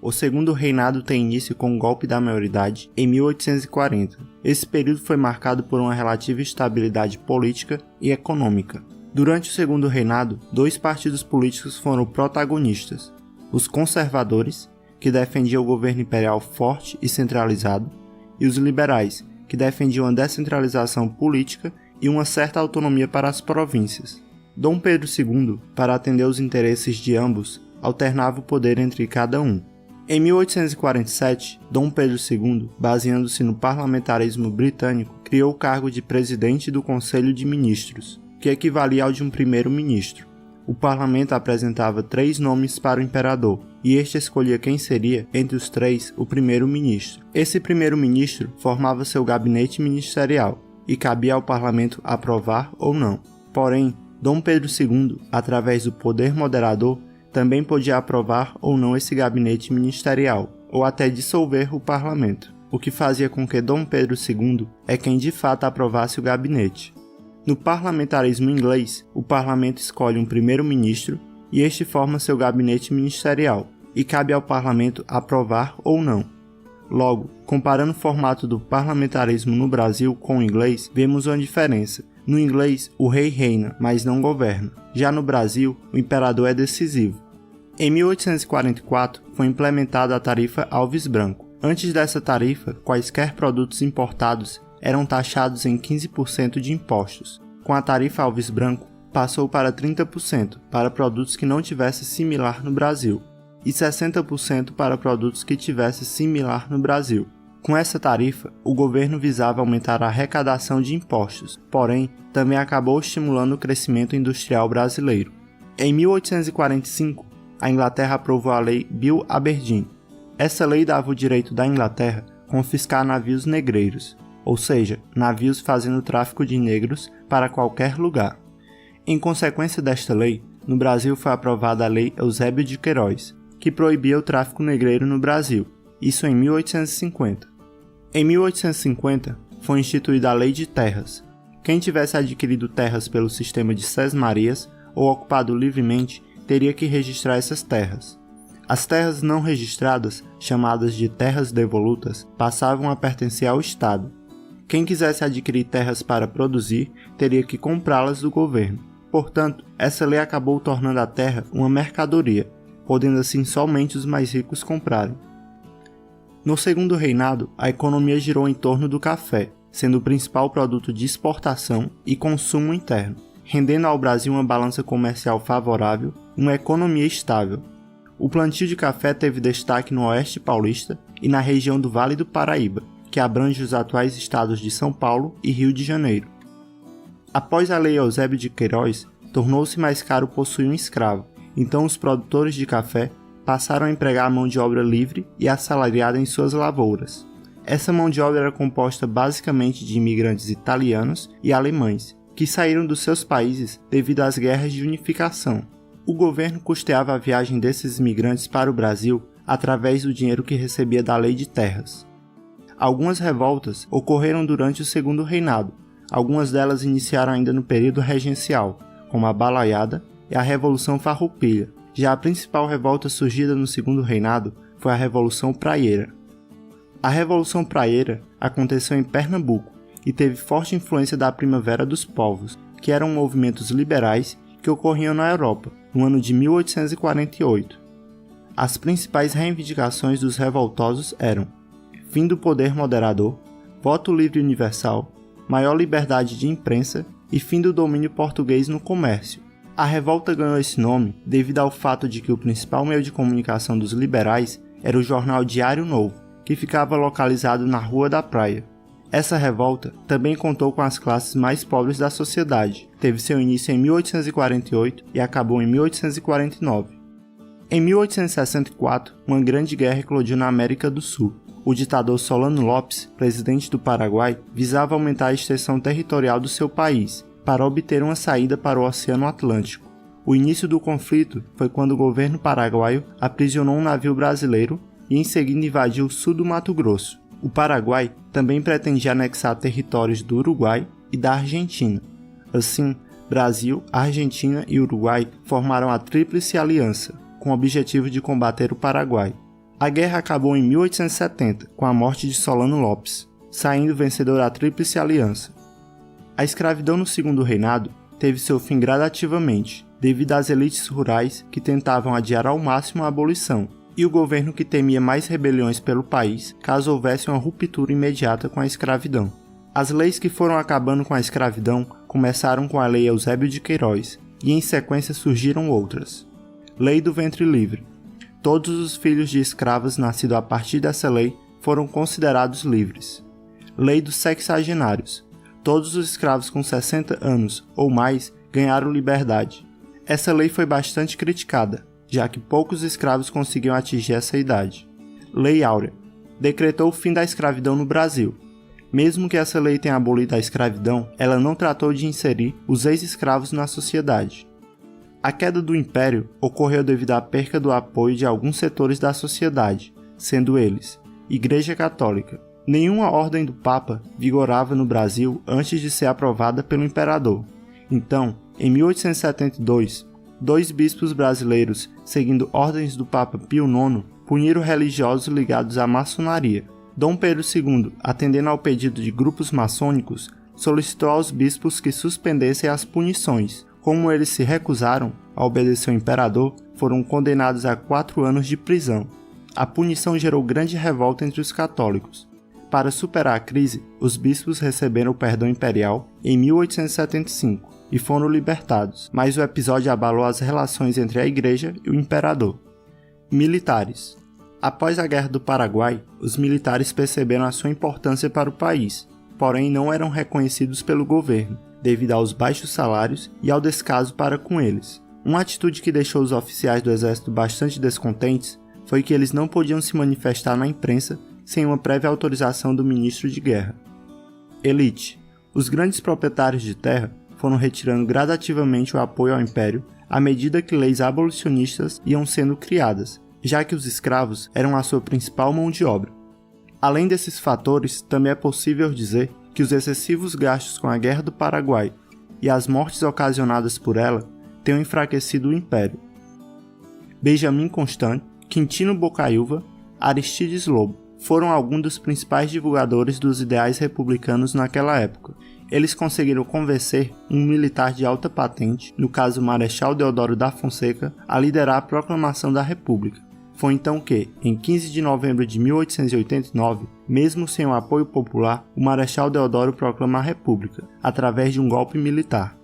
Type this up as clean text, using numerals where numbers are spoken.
O segundo reinado tem início com o golpe da maioridade em 1840. Esse período foi marcado por uma relativa estabilidade política e econômica. Durante o segundo reinado, dois partidos políticos foram protagonistas: os conservadores, que defendiam o governo imperial forte e centralizado, e os liberais, que defendiam a descentralização política e uma certa autonomia para as províncias. Dom Pedro II, para atender os interesses de ambos, alternava o poder entre cada um. Em 1847, Dom Pedro II, baseando-se no parlamentarismo britânico, criou o cargo de presidente do Conselho de Ministros, que equivalia ao de um primeiro-ministro. O parlamento apresentava 3 nomes para o imperador, e este escolhia quem seria, entre os 3, o primeiro-ministro. Esse primeiro-ministro formava seu gabinete ministerial, e cabia ao parlamento aprovar ou não. Porém, Dom Pedro II, através do poder moderador, também podia aprovar ou não esse gabinete ministerial, ou até dissolver o parlamento, o que fazia com que Dom Pedro II é quem de fato aprovasse o gabinete. No parlamentarismo inglês, o parlamento escolhe um primeiro-ministro e este forma seu gabinete ministerial, e cabe ao parlamento aprovar ou não. Logo, comparando o formato do parlamentarismo no Brasil com o inglês, vemos uma diferença. No inglês, o rei reina, mas não governa. Já no Brasil, o imperador é decisivo. Em 1844, foi implementada a tarifa Alves Branco. Antes dessa tarifa, quaisquer produtos importados eram taxados em 15% de impostos. Com a tarifa Alves Branco, passou para 30% para produtos que não tivessem similar no Brasil, e 60% para produtos que tivessem similar no Brasil. Com essa tarifa, o governo visava aumentar a arrecadação de impostos, porém, também acabou estimulando o crescimento industrial brasileiro. Em 1845, a Inglaterra aprovou a Lei Bill Aberdeen. Essa lei dava o direito da Inglaterra confiscar navios negreiros, ou seja, navios fazendo tráfico de negros para qualquer lugar. Em consequência desta lei, no Brasil foi aprovada a Lei Eusébio de Queiroz, que proibia o tráfico negreiro no Brasil, isso em 1850. Em 1850, foi instituída a Lei de Terras. Quem tivesse adquirido terras pelo sistema de sesmarias ou ocupado livremente, teria que registrar essas terras. As terras não registradas, chamadas de terras devolutas, passavam a pertencer ao Estado. Quem quisesse adquirir terras para produzir, teria que comprá-las do governo. Portanto, essa lei acabou tornando a terra uma mercadoria, podendo assim somente os mais ricos comprarem. No segundo reinado, a economia girou em torno do café, sendo o principal produto de exportação e consumo interno, rendendo ao Brasil uma balança comercial favorável e uma economia estável. O plantio de café teve destaque no Oeste Paulista e na região do Vale do Paraíba, que abrange os atuais estados de São Paulo e Rio de Janeiro. Após a Lei Eusébio de Queiroz, tornou-se mais caro possuir um escravo, então os produtores de café passaram a empregar a mão de obra livre e assalariada em suas lavouras. Essa mão de obra era composta basicamente de imigrantes italianos e alemães, que saíram dos seus países devido às guerras de unificação. O governo custeava a viagem desses imigrantes para o Brasil através do dinheiro que recebia da Lei de Terras. Algumas revoltas ocorreram durante o segundo reinado, algumas delas iniciaram ainda no período regencial, como a Balaiada e a Revolução Farroupilha. Já a principal revolta surgida no segundo reinado foi a Revolução Praieira. A Revolução Praieira aconteceu em Pernambuco e teve forte influência da Primavera dos Povos, que eram movimentos liberais que ocorriam na Europa, no ano de 1848. As principais reivindicações dos revoltosos eram fim do poder moderador, voto livre universal, maior liberdade de imprensa e fim do domínio português no comércio. A revolta ganhou esse nome devido ao fato de que o principal meio de comunicação dos liberais era o jornal Diário Novo, que ficava localizado na Rua da Praia. Essa revolta também contou com as classes mais pobres da sociedade. Teve seu início em 1848 e acabou em 1849. Em 1864, uma grande guerra eclodiu na América do Sul. O ditador Solano Lopes, presidente do Paraguai, visava aumentar a extensão territorial do seu país, para obter uma saída para o Oceano Atlântico. O início do conflito foi quando o governo paraguaio aprisionou um navio brasileiro e em seguida invadiu o sul do Mato Grosso. O Paraguai também pretendia anexar territórios do Uruguai e da Argentina. Assim, Brasil, Argentina e Uruguai formaram a Tríplice Aliança, com o objetivo de combater o Paraguai. A guerra acabou em 1870, com a morte de Solano Lopes, saindo vencedor a Tríplice Aliança. A escravidão no Segundo Reinado teve seu fim gradativamente, devido às elites rurais que tentavam adiar ao máximo a abolição, e o governo que temia mais rebeliões pelo país caso houvesse uma ruptura imediata com a escravidão. As leis que foram acabando com a escravidão começaram com a Lei Eusébio de Queiroz, e em sequência surgiram outras. Lei do Ventre Livre. Todos os filhos de escravos nascidos a partir dessa lei foram considerados livres. Lei dos Sexagenários. Todos os escravos com 60 anos ou mais ganharam liberdade. Essa lei foi bastante criticada, já que poucos escravos conseguiam atingir essa idade. Lei Áurea. Decretou o fim da escravidão no Brasil. Mesmo que essa lei tenha abolido a escravidão, ela não tratou de inserir os ex-escravos na sociedade. A queda do Império ocorreu devido à perca do apoio de alguns setores da sociedade, sendo eles: Igreja Católica. Nenhuma ordem do Papa vigorava no Brasil antes de ser aprovada pelo Imperador. Então, em 1872, 2 bispos brasileiros, seguindo ordens do Papa Pio IX, puniram religiosos ligados à maçonaria. Dom Pedro II, atendendo ao pedido de grupos maçônicos, solicitou aos bispos que suspendessem as punições. Como eles se recusaram a obedecer ao imperador, foram condenados a 4 anos de prisão. A punição gerou grande revolta entre os católicos. Para superar a crise, os bispos receberam o perdão imperial em 1875 e foram libertados, mas o episódio abalou as relações entre a Igreja e o imperador. Militares. Após a Guerra do Paraguai, os militares perceberam a sua importância para o país, porém não eram reconhecidos pelo governo, devido aos baixos salários e ao descaso para com eles. Uma atitude que deixou os oficiais do exército bastante descontentes foi que eles não podiam se manifestar na imprensa sem uma prévia autorização do ministro de guerra. Elite. Os grandes proprietários de terra foram retirando gradativamente o apoio ao império à medida que leis abolicionistas iam sendo criadas, já que os escravos eram a sua principal mão de obra. Além desses fatores, também é possível dizer que os excessivos gastos com a Guerra do Paraguai e as mortes ocasionadas por ela tenham enfraquecido o Império. Benjamin Constant, Quintino Bocaiúva, Aristides Lobo foram alguns dos principais divulgadores dos ideais republicanos naquela época. Eles conseguiram convencer um militar de alta patente, no caso Marechal Deodoro da Fonseca, a liderar a proclamação da República. Foi então que, em 15 de novembro de 1889, mesmo sem o apoio popular, o Marechal Deodoro proclama a República, através de um golpe militar.